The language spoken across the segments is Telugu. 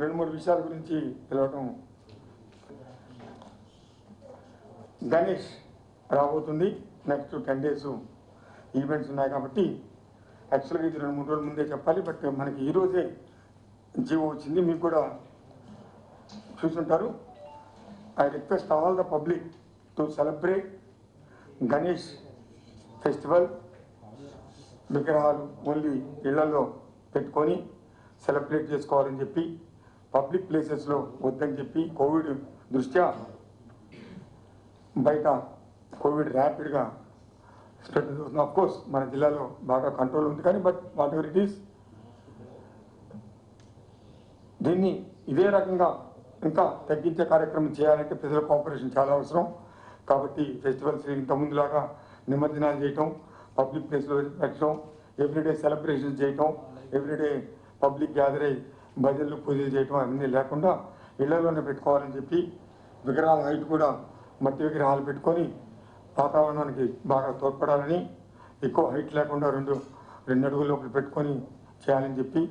రెండు మూడు విషయాల గురించి పిలవటం. గణేష్ రాబోతుంది, నెక్స్ట్ 10 days ఈవెంట్స్ ఉన్నాయి కాబట్టి యాక్చువల్గా ఇది 2-3 రోజుల ముందే చెప్పాలి. బట్ మనకి ఈరోజే జీవో వచ్చింది, మీకు కూడా చూసుంటారు. I request all the public to celebrate Ganesh festival. విగ్రహాలు ఓన్లీ ఇళ్లలో పెట్టుకొని సెలబ్రేట్ చేసుకోవాలని చెప్పి, పబ్లిక్ ప్లేసెస్లో వద్దని చెప్పి, కోవిడ్ దృష్ట్యా బయట కోవిడ్ ర్యాపిడ్గా స్ప్రెడ్ అవుతుంది. ఆఫ్ కోర్స్ మన జిల్లాలో బాగా కంట్రోల్ ఉంది, కానీ but what ever it is, దీన్ని ఇదే రకంగా ఇంకా తగ్గించే కార్యక్రమం చేయాలంటే ప్రజల కోఆపరేషన్ చాలా అవసరం. కాబట్టి ఫెస్టివల్స్ ఇంతకుముందులాగా నిమజ్జనాలు చేయటం, పబ్లిక్ ప్లేస్లో పెట్టడం, ఎవ్రీడే సెలబ్రేషన్ చేయటం, ఎవ్రీడే పబ్లిక్ గ్యాదర్ అయ్యి భజనలు పూజలు చేయటం అవన్నీ లేకుండా ఇళ్లలోనే పెట్టుకోవాలని చెప్పి, విగ్రహాల హైట్ కూడా మట్టి విగ్రహాలు పెట్టుకొని వాతావరణానికి బాగా తోడ్పడాలని, ఎక్కువ హైట్ లేకుండా 2 అడుగుల లోపల పెట్టుకొని చేయాలని చెప్పి,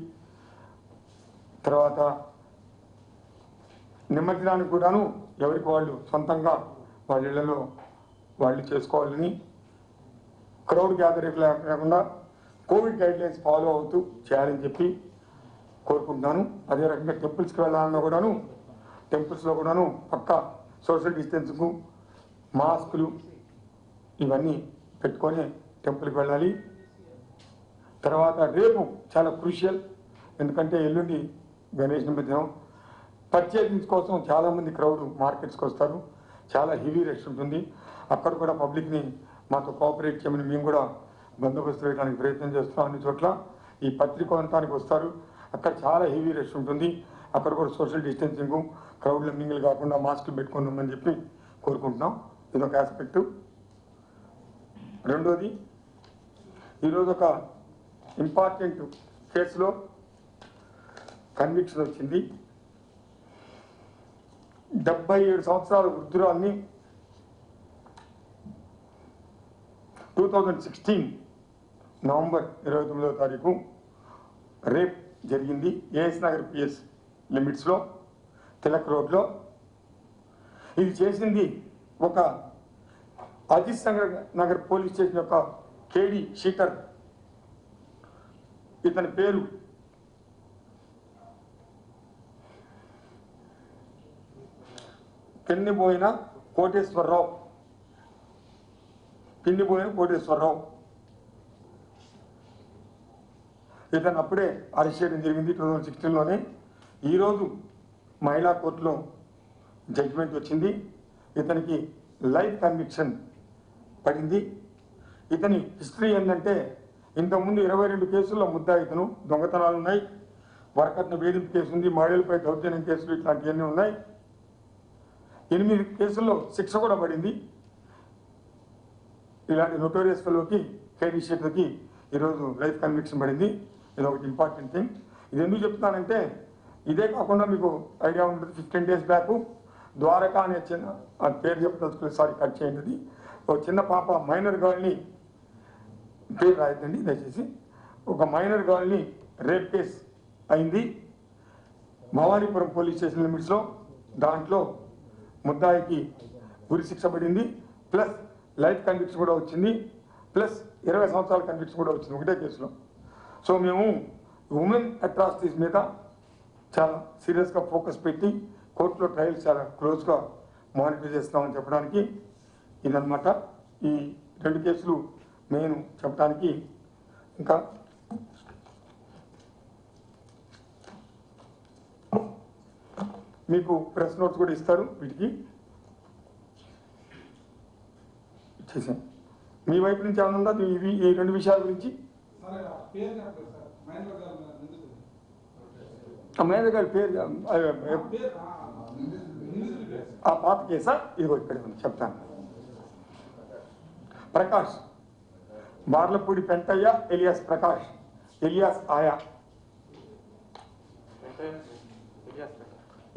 తర్వాత నిమజ్జనానికి కూడాను ఎవరికి వాళ్ళు సొంతంగా వాళ్ళ ఇళ్లలో వాళ్ళు చేసుకోవాలని, క్రౌడ్ గ్యాదరింగ్ లేకుండా కోవిడ్ గైడ్లైన్స్ ఫాలో అవుతూ చేయాలని చెప్పి కోరుకుంటున్నాను. అదే రకంగా టెంపుల్స్కి వెళ్ళాలన్నా కూడాను, టెంపుల్స్లో కూడాను పక్కా సోషల్ డిస్టెన్సింగ్, మాస్కులు ఇవన్నీ పెట్టుకొని టెంపుల్కి వెళ్ళాలి. తర్వాత రేపు చాలా క్రూషియల్, ఎందుకంటే ఎల్లుండి గణేష్ నిమజ్జనం. పర్చేజింగ్స్ కోసం చాలామంది క్రౌడ్ మార్కెట్స్కి వస్తారు, చాలా హెవీ రష్ ఉంటుంది. అక్కడ కూడా పబ్లిక్ని మాతో కోఆపరేట్ చేయమని మేము కూడా బందోబస్తు వేయడానికి ప్రయత్నం చేస్తాం. అన్ని చోట్ల ఈ పత్రికోంతానికి వస్తారు, అక్కడ చాలా హెవీ రష్ ఉంటుంది. అక్కడ కూడా సోషల్ డిస్టెన్సింగ్, క్రౌడ్లో మింగిల్ కాకుండా మాస్కులు పెట్టుకొని ఉండమని చెప్పి కోరుకుంటున్నాం. ఇదొక ఆస్పెక్టు. రెండోది, ఈరోజు ఒక ఇంపార్టెంట్ కేసులో కన్విక్షన్ వచ్చింది. 77 సంవత్సరాల వృద్ధురాల్ని 2016 నవంబర్ 29వ తారీఖు రేప్ జరిగింది ఏఎస్ నగర్ పిఎస్ లిమిట్స్లో, తిలక్ రోడ్లో. ఇది చేసింది ఒక అజిత్ నగర్ పోలీస్ స్టేషన్ యొక్క కేడీ షీటర్. ఇతని పేరు పిన్నిబోయిన కోటేశ్వరరావు. ఇతను అప్పుడే అరెస్ట్ చేయడం జరిగింది 2016లోనే. ఈరోజు మహిళా కోర్టులో జడ్జిమెంట్ వచ్చింది. ఇతనికి లైఫ్ కన్విక్షన్ పడింది. ఇతని హిస్టరీ ఏంటంటే, ఇంతకుముందు 22 కేసుల్లో ముద్దాయి ఇతను. దొంగతనాలు ఉన్నాయి, వరకట్న వేధింపు కేసు ఉంది, మహిళలపై దౌర్జన్యం కేసులు ఇట్లాంటివన్నీ ఉన్నాయి. 8 కేసుల్లో శిక్ష కూడా పడింది. ఇలాంటి నోటోరియస్ ఫెలోకి, కేడీ షీటర్కి ఈరోజు లైఫ్ కన్విక్షన్ పడింది. ఇది ఒకటి ఇంపార్టెంట్ థింగ్. ఇది ఎందుకు చెప్తానంటే, ఇదే కాకుండా మీకు ఐడియా ఉంటుంది, 15 days బ్యాక్ ద్వారకా అనే చిన్న పేరు చెప్పదలుచుకోలేదు, సారీ కట్ చేయండి. ఒక చిన్న పాప మైనర్ గర్ల్ని, పేరు రాయద్దండి దయచేసి, ఒక మైనర్ గర్ల్ని రేప్ కేస్ అయింది భవానీపురం పోలీస్ స్టేషన్ లిమిట్స్లో. దాంట్లో ముద్దాయికి ఉరి శిక్ష పడింది, ప్లస్ లైఫ్ కన్విక్షన్ కూడా వచ్చింది, ప్లస్ 20 సంవత్సరాల కన్విక్షన్ కూడా వచ్చింది ఒకటే కేసులో. సో మేము ఉమెన్ అట్రాసిటీస్ మీద చాలా సీరియస్గా ఫోకస్ పెట్టి కోర్టులో ట్రయల్స్ చాలా క్లోజ్గా మానిటర్ చేస్తామని చెప్పడానికి ఇదన్నమాట. ఈ 2 కేసులు నేను చెప్పడానికి. ఇంకా మీకు ప్రెస్ నోట్స్ కూడా ఇస్తారు, వీటికి ఇచ్చేసాను. మీ వైపు నుంచి ఏమైనా ఉందా ఇవి ఈ 2 విషయాల గురించి? మహేంద్ర గారి పేరు ఆ పాత కేసా? ఇదిగో ఇక్కడ చెప్తాను. ప్రకాష్, బార్లపూడి పెంటయ్య ఎలియాస్ ప్రకాష్, ఎలియాస్ ఆయా.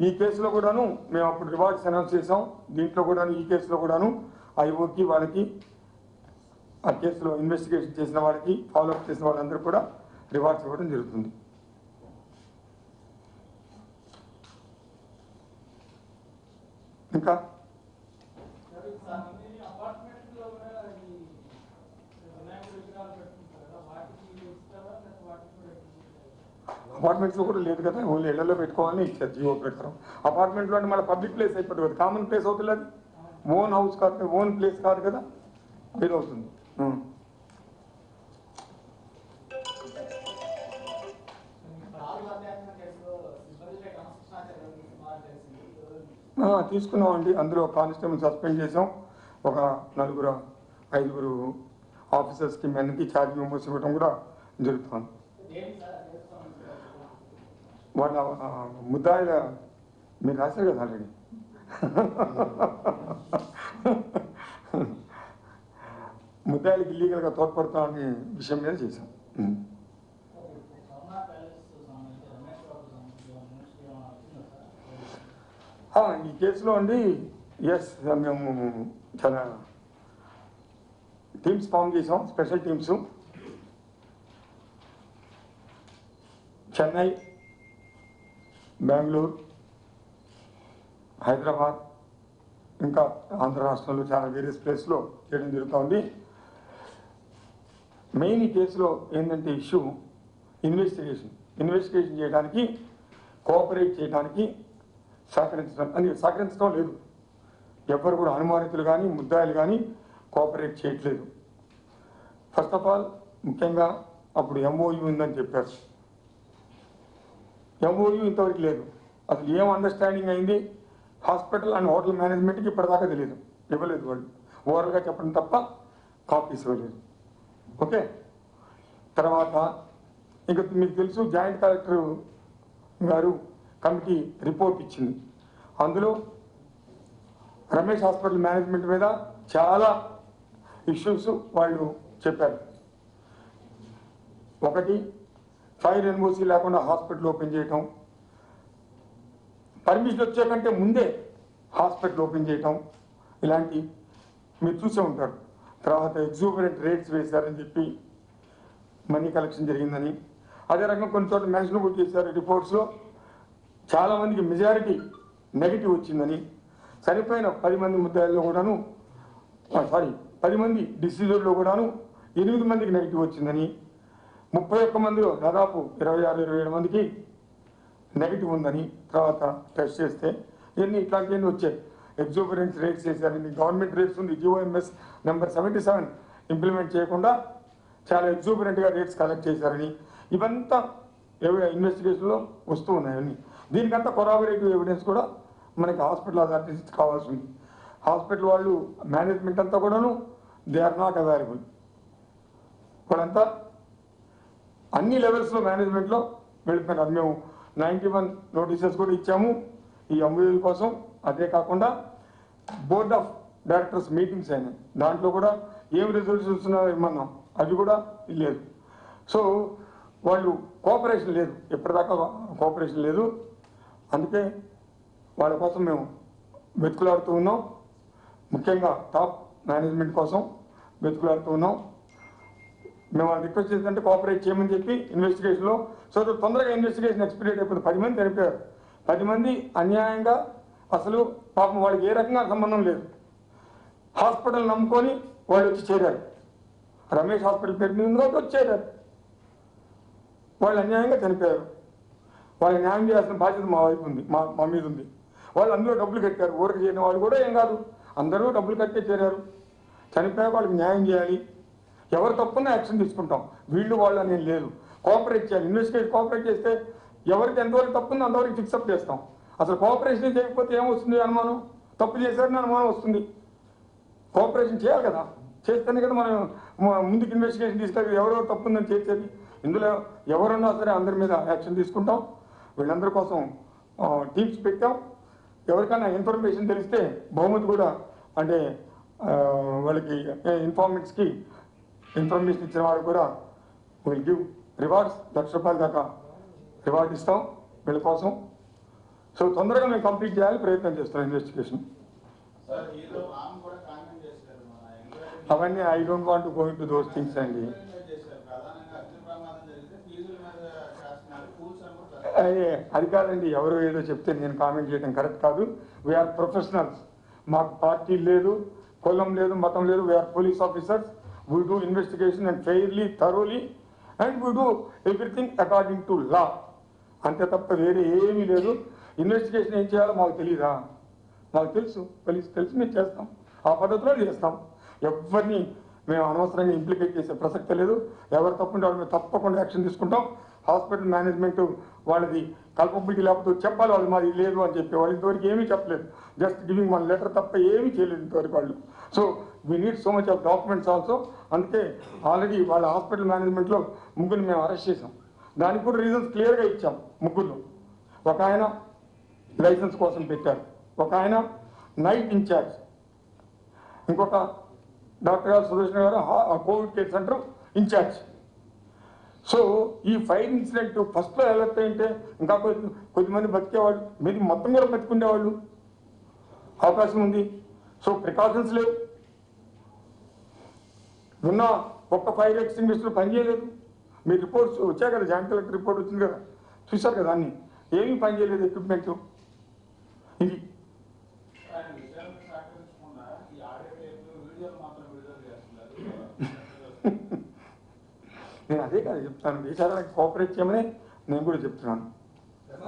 ఈ కేసులో కూడాను మేము అప్పుడు రివార్డ్స్ అనౌన్స్ చేసాం. దీంట్లో కూడాను, ఈ కేసులో కూడాను ఐఓకి వాళ్ళకి ఆ కేసులో ఇన్వెస్టిగేషన్ చేసిన వాళ్ళకి ఫాలోఅప్ చేసిన వాళ్ళందరూ కూడా రివార్డ్స్ ఇవ్వడం జరుగుతుంది. ఇంకా అపార్ట్మెంట్స్లో కూడా లేదు కదా, ఓన్లీ ఇళ్లలో పెట్టుకోవాలని ఇచ్చారు జియో ప్రకారం. అపార్ట్మెంట్లో అంటే మళ్ళీ పబ్లిక్ ప్లేస్ అయిపోతుంది కదా, కామన్ ప్లేస్ అవుతుంది, అది ఓన్ హౌస్ కాదు, ఓన్ ప్లేస్ కాదు కదా, ఇది అవుతుంది. తీసుకున్నామండి. అందులో కానిస్టేబుల్ సస్పెండ్ చేసాం, ఒక 5 ఆఫీసర్స్కి మెన్కి ఛార్జ్ మెంబర్స్ ఇవ్వడం కూడా జరుగుతుంది. వాళ్ళ ముద్దాయిల మీరు రాశారు కదా ఆల్రెడీ, ముద్దాయిలకి ఇల్లీగల్గా తోడ్పడతామనే విషయం మీద చేశాం. ఈ కేసులో అండి మేము చాలా టీమ్స్ ఫామ్ చేసాం, స్పెషల్ టీమ్స్. చెన్నై, బెంగళూరు, హైదరాబాద్, ఇంకా ఆంధ్ర రాష్ట్రంలో చాలా వేరియస్ ప్లేస్లో చేయడం జరుగుతుంది. మెయిన్ ఈ కేసులో ఏంటంటే ఇష్యూ ఇన్వెస్టిగేషన్ చేయడానికి, కోఆపరేట్ చేయడానికి సహకరించడం లేదు. ఎవరు కూడా అనుమానితులు కానీ ముద్దాయిలు కానీ కోఆపరేట్ చేయట్లేదు. ఫస్ట్ ఆఫ్ ఆల్ ముఖ్యంగా అప్పుడు MOU ఉందని చెప్పారు. MOU ఇంతవరకు లేదు. అసలు ఏం అండర్స్టాండింగ్ అయింది హాస్పిటల్ అండ్ హోటల్ మేనేజ్మెంట్కి ఇప్పటిదాకా తెలియదు, ఇవ్వలేదు. వాళ్ళు ఓవరాల్గా చెప్పడం తప్ప కాపీస్ ఇవ్వలేదు. ఓకే, తర్వాత ఇంకా మీకు తెలుసు జాయింట్ కలెక్టర్ గారు కమిటీ రిపోర్ట్ ఇచ్చింది. అందులో రమేష్ హాస్పిటల్ మేనేజ్మెంట్ మీద చాలా ఇష్యూస్ వాళ్ళు చెప్పారు. ఒకటి, ఫైర్ NOC లేకుండా హాస్పిటల్ ఓపెన్ చేయటం, పర్మిషన్ వచ్చే కంటే ముందే హాస్పిటల్ ఓపెన్ చేయటం, ఇలాంటి మీరు చూసే ఉంటారు. తర్వాత ఎగ్జూబరెంట్ రేట్స్ వేశారని చెప్పి మనీ కలెక్షన్ జరిగిందని, అదే రకంగా కొన్ని చోట్ల మెన్షన్ కూడా చేశారు రిపోర్ట్స్లో. చాలామందికి మెజారిటీ నెగిటివ్ వచ్చిందని, చనిపోయిన 10 మంది ముద్దాయిల్లో కూడాను 10 మంది డిసీజర్లో కూడాను 8 మందికి నెగిటివ్ వచ్చిందని, 31 మందిలో దాదాపు 26-27 మందికి నెగిటివ్ ఉందని తర్వాత టెస్ట్ చేస్తే ఇట్లాంటివన్నీ వచ్చాయి. ఎగ్జూబరెన్స్ రేట్స్ చేశారని, గవర్నమెంట్ రేట్స్ ఉంది, GOMS నెంబర్ 77 ఇంప్లిమెంట్ చేయకుండా చాలా ఎగ్జూబరెంట్గా రేట్స్ కలెక్ట్ చేశారని, ఇవంతా ఇన్వెస్టిగేషన్లో వస్తూ ఉన్నాయని. దీనికంతా కొరాబరేటివ్ ఎవిడెన్స్ కూడా మనకి హాస్పిటల్ అథారిటీస్ కావాల్సి ఉంది. హాస్పిటల్ వాళ్ళు మేనేజ్మెంట్ అంతా కూడాను దే ఆర్ నాట్ అవైలబుల్. వాళ్ళంతా అన్ని లెవెల్స్లో మేనేజ్మెంట్లో వెళ్ళిపోయినారు. మేము 91 నోటీసెస్ కూడా ఇచ్చాము ఈ MOU కోసం. అదే కాకుండా బోర్డ్ ఆఫ్ డైరెక్టర్స్ మీటింగ్స్ అయినాయి, దాంట్లో కూడా ఏం రిజల్యూషన్స్ ఉన్నాయో ఇమ్మన్నాం, అవి కూడా లేదు. సో వాళ్ళు కోఆపరేషన్ లేదు, ఎప్పటిదాకా కోఆపరేషన్ లేదు. అందుకే వాళ్ళ కోసం మేము వెతుకులాడుతూ ఉన్నాం, ముఖ్యంగా టాప్ మేనేజ్మెంట్ కోసం వెతుకులాడుతూ ఉన్నాం. మేము వాళ్ళు రిక్వెస్ట్ చేస్తుంటే కోఆపరేట్ చేయమని చెప్పి ఇన్వెస్టిగేషన్లో, సో తొందరగా ఇన్వెస్టిగేషన్ ఎక్స్పీరియట్ అయిపోతుంది. 10 మంది చనిపోయారు, 10 మంది అన్యాయంగా, అసలు పాపం వాళ్ళకి ఏ రకంగా సంబంధం లేదు, హాస్పిటల్ నమ్ముకొని వాళ్ళు వచ్చి చేరారు. రమేష్ హాస్పిటల్ పేరు మీద ఉంది వచ్చి చేరారు. వాళ్ళు అన్యాయంగా చనిపోయారు. వాళ్ళకి న్యాయం చేయాల్సిన బాధ్యత మా వైపు ఉంది, మా మీద ఉంది. వాళ్ళు అందరూ డబ్బులు కట్టారు, ఊరికి చేరిన వాళ్ళు కూడా ఏం కాదు, అందరూ డబ్బులు కట్టే చేరారు. చనిపోయే వాళ్ళకి న్యాయం చేయాలి, ఎవరు తప్పున్నా యాక్షన్ తీసుకుంటాం. వీళ్ళు వాళ్ళు అనేది లేదు, కోఆపరేట్ చేయాలి. ఇన్వెస్టిగేషన్ కోఆపరేట్ చేస్తే ఎవరికి ఎంతవరకు తప్పుందో అంతవరకు ఫిక్సప్ చేస్తాం. అసలు కోఆపరేషన్ చేయకపోతే ఏమొస్తుంది అనుమానం, తప్పు చేశారని అనుమానం వస్తుంది. కోఆపరేషన్ చేయాలి కదా, చేస్తేనే కదా మనం ముందుకు ఇన్వెస్టిగేషన్ తీసుకెళ్ళి ఎవరెవరు తప్పుందని చేసేది. ఇందులో ఎవరున్నా సరే అందరి మీద యాక్షన్ తీసుకుంటాం. వీళ్ళందరి కోసం టీమ్స్ పెట్టాం. ఎవరికైనా ఇన్ఫర్మేషన్ తెలిస్తే బహుమతి కూడా, అంటే వాళ్ళకి ఇన్ఫార్మెంట్స్కి ఇన్ఫర్మేషన్ ఇచ్చిన వాడు కూడా విల్ గివ్ రివార్డ్స్, ₹1,00,000 దాకా రివార్డ్ ఇస్తాం వీళ్ళ కోసం. సో తొందరగా మేము కంప్లీట్ చేయాలి ప్రయత్నం చేస్తాం ఇన్వెస్టిగేషన్. అవన్నీ I don't want to go into those things అండి. అది కాదండి, ఎవరు ఏదో చెప్తే నేను కామెంట్ చేయడం కరెక్ట్ కాదు. వీఆర్ ప్రొఫెషనల్స్, మాకు పార్టీ లేదు, కులం లేదు, మతం లేదు. We are police officers. We do investigation and fairly, thoroughly, and we do everything according to law. అంతే తప్ప వేరే ఏమీ లేదు. ఇన్వెస్టిగేషన్ ఏం చేయాలో మాకు తెలీదా? మాకు తెలుసు, పోలీస్ తెలుసు, మేము చేస్తాం, ఆ పద్ధతిలో చేస్తాం. ఎవరిని మేము అనవసరంగా ఇంప్లికేట్ చేసే ప్రసక్తే లేదు. ఎవరు తప్పుంటే వాళ్ళు మేము తప్పకుండా యాక్షన్ తీసుకుంటాం. హాస్పిటల్ మేనేజ్మెంట్ వాళ్ళది కల్పబిలిటీ లేకపోతే చెప్పాలి, వాళ్ళు మాది లేదు అని చెప్పి వాళ్ళు ఇంతవరకు ఏమీ చెప్పలేదు. జస్ట్ గివింగ్ వన్ లెటర్ తప్ప ఏమీ చేయలేదు ఇంతవరకు వాళ్ళు. So we need so much of documents also. అందుకే ఆల్రెడీ వాళ్ళ హాస్పిటల్ మేనేజ్మెంట్లో ముగ్గురిని మేము అరెస్ట్ చేసాం. దానికి కూడా రీజన్స్ క్లియర్గా ఇచ్చాం. ముగ్గురు, ఒక ఆయన లైసెన్స్ కోసం పెట్టారు, ఒక ఆయన నైట్ ఇన్ఛార్జ్, ఇంకొక డాక్టర్ గారు సుదర్శన్ గారు covid care centre in charge. So ఈ ఫైర్ ఇన్సిడెంట్ ఫస్ట్లో అలర్ట్ అయింటే ఇంకా కొద్దిమంది బతికేవాళ్ళు, మీది మొత్తం కూడా బతికుండేవాళ్ళు అవకాశం ఉంది. సో ప్రికాషన్స్ లేవు. ఉన్న ఒక్క ఫైర్ ఎక్స్టింగ్విషర్ పనిచేయలేదు. మీ రిపోర్ట్స్ వచ్చాయి కదా, జాయింట్ కలెక్టర్ రిపోర్ట్ వచ్చింది కదా, చూశారు కదా, అన్ని ఏమీ పనిచేయలేదు ఎక్విప్మెంట్. ఇది నేను అదే కదా చెప్తాను, దేశాలకు కోఆపరేట్ చేయమని నేను కూడా చెప్తున్నాను. 91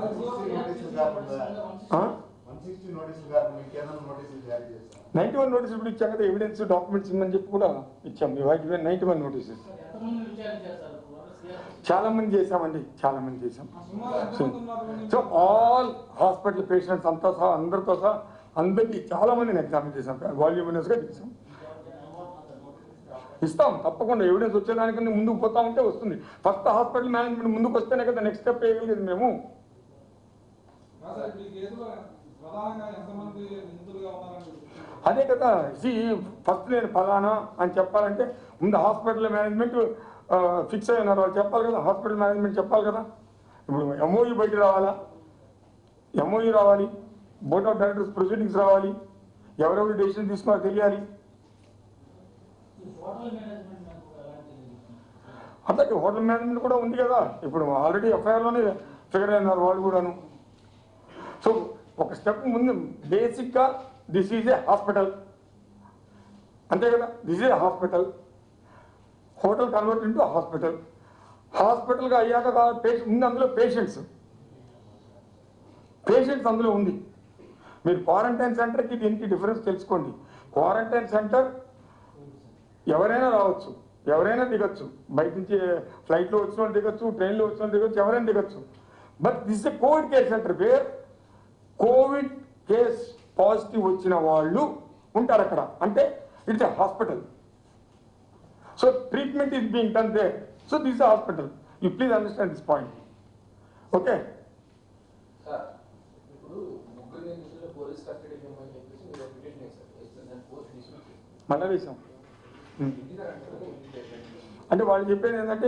నోటీసులు కూడా ఇచ్చాం కదా, ఎవిడెన్స్ డాక్యుమెంట్స్ ఇమ్మని చెప్పి కూడా ఇచ్చాం. 91 నోటీసెస్ చాలా మంది చేశామండి, చాలా మంది చేశాం. సో ఆల్ హాస్పిటల్ పేషెంట్స్ అంతా సహా, అందరితో సహా అందరికీ చాలా మందిని ఎగ్జామిన్ చేశాం, వాల్యూమినస్గా చేసాం. ఇస్తాం తప్పకుండా. ఎవిడెన్స్ వచ్చేదానికన్నా ముందుకు పోతా ఉంటే వస్తుంది. ఫస్ట్ హాస్పిటల్ మేనేజ్మెంట్ ముందుకు వస్తేనే కదా నెక్స్ట్ స్టెప్ వేయగలిగేది మేము. అదే కదా, ఫస్ట్ నేను ఫలానా అని చెప్పాలంటే ముందు హాస్పిటల్ మేనేజ్మెంట్ ఫిక్స్ అయి ఉన్నారు, వాళ్ళు చెప్పాలి కదా, హాస్పిటల్ మేనేజ్మెంట్ చెప్పాలి కదా. ఇప్పుడు ఎంఓయూ బయట రావాలా, ఎంఓయూ రావాలి, బోర్డ్ ఆఫ్ డైరెక్టర్స్ ప్రొసీడింగ్స్ రావాలి, ఎవరెవరు డెసిషన్ తీసుకున్నారో తెలియాలి. అట్లాగే హోటల్ మేనేజ్మెంట్ కూడా ఉంది కదా, ఇప్పుడు ఆల్రెడీ ఎఫ్ఐఆర్లోనే ఫిగర్ అయినారు వాళ్ళు కూడాను. సో ఒక స్టెప్ ముందు బేసిక్గా దిస్ ఈజ్ ఏ హాస్పిటల్, అంతే కదా, this is a hospital. Hotel convert into hospital. హాస్పిటల్గా అయ్యాక ముందు అందులో పేషెంట్స్ అందులో ఉంది. మీరు క్వారంటైన్ సెంటర్కి దీనికి డిఫరెన్స్ తెలుసుకోండి. క్వారంటైన్ సెంటర్ ఎవరైనా రావచ్చు, ఎవరైనా దిగచ్చు, బయట నుంచి ఫ్లైట్లో వచ్చిన వాళ్ళు దిగచ్చు, ట్రైన్లో వచ్చిన వాళ్ళు దిగచ్చు, ఎవరైనా దిగచ్చు. But this a Covid care centre where Covid case positive వచ్చిన వాళ్ళు ఉంటారు అక్కడ, అంటే it's a hospital. So treatment is being done there. So this a hospital. You please understand this point. Okay, మళ్ళీ వేసాం. అంటే వాళ్ళు చెప్పేది ఏంటంటే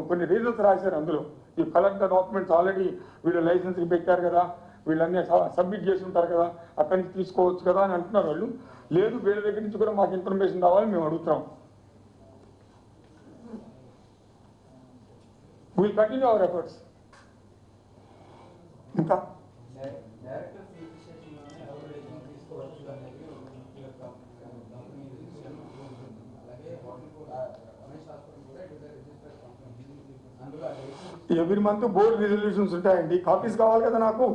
కొన్ని రీజన్స్ రాశారు అందులో. ఈ కలెక్ట్ ద డాక్యుమెంట్స్ ఆల్రెడీ వీళ్ళు లైసెన్స్కి పెట్టారు కదా, వీళ్ళన్నీ సబ్మిట్ చేసి ఉంటారు కదా, అక్కడి నుంచి తీసుకోవచ్చు కదా అని అంటున్నారు వాళ్ళు. లేదు, వీళ్ళ దగ్గర నుంచి కూడా మాకు ఇన్ఫర్మేషన్ రావాలని మేము అడుగుతాం. Will continue our efforts. ఇంకా ఎవ్రీ మంత్ బోర్డ్ రిజల్యూషన్స్ ఉంటాయండి, కాపీస్ కావాలి కదా నాకు.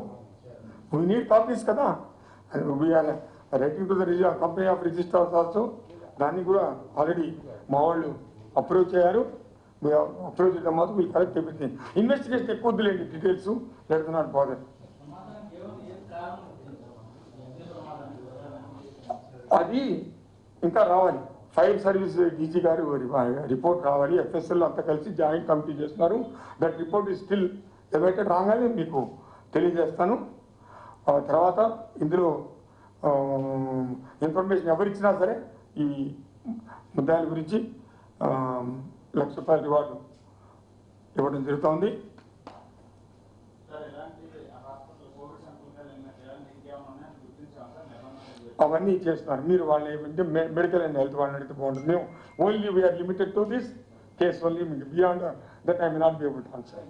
వీ నీడ్ కాపీస్ కదా. We are writing to the company of registers also. దాన్ని కూడా ఆల్రెడీ మా వాళ్ళు అప్రూవ్ చేయారు. అప్రూవ్ చేయడం మాత్రం వీళ్ళు కరెక్ట్ ఎవ్రీథింగ్. ఇన్వెస్టిగేషన్ ఎక్కువ వద్దులేండి, డీటెయిల్స్ లెట్స్ నాట్ బాదర్. అది ఇంకా రావాలి. ఫైర్ సర్వీస్ డీజీ గారు రిపోర్ట్ రావాలి. ఎఫ్ఎస్ఎల్ అంతా కలిసి జాయింట్ కమిటీ చేస్తున్నారు. That report is still awaited రాగానే మీకు తెలియజేస్తాను. తర్వాత ఇందులో ఇన్ఫర్మేషన్ ఎవరిచ్చినా సరే ఈ ముద్దాయిల గురించి ₹1,00,000 రివార్డు ఇవ్వడం జరుగుతోంది. అవన్నీ చేస్తున్నారు. మీరు వాళ్ళని ఏమంటే మెడికల్ అండ్ హెల్త్ వాళ్ళని అడిగితే బాగుంటుంది. మేము only we are limited to this case only, beyond that I may not be able to answer.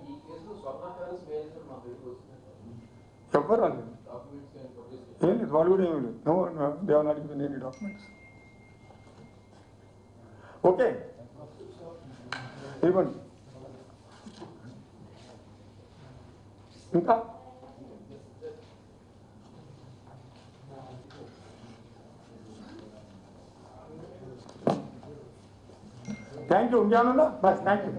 ఎవరు రాలేదు, ఏం లేదు, వాళ్ళు కూడా ఏమీ లేదు. No, they are not given any documents. Okay, ఇవ్వండి. ఇంకా థ్యాంక్ యూ. ఇంకేమన్నా బస్, thank you.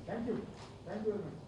Thank you. Thank you very much.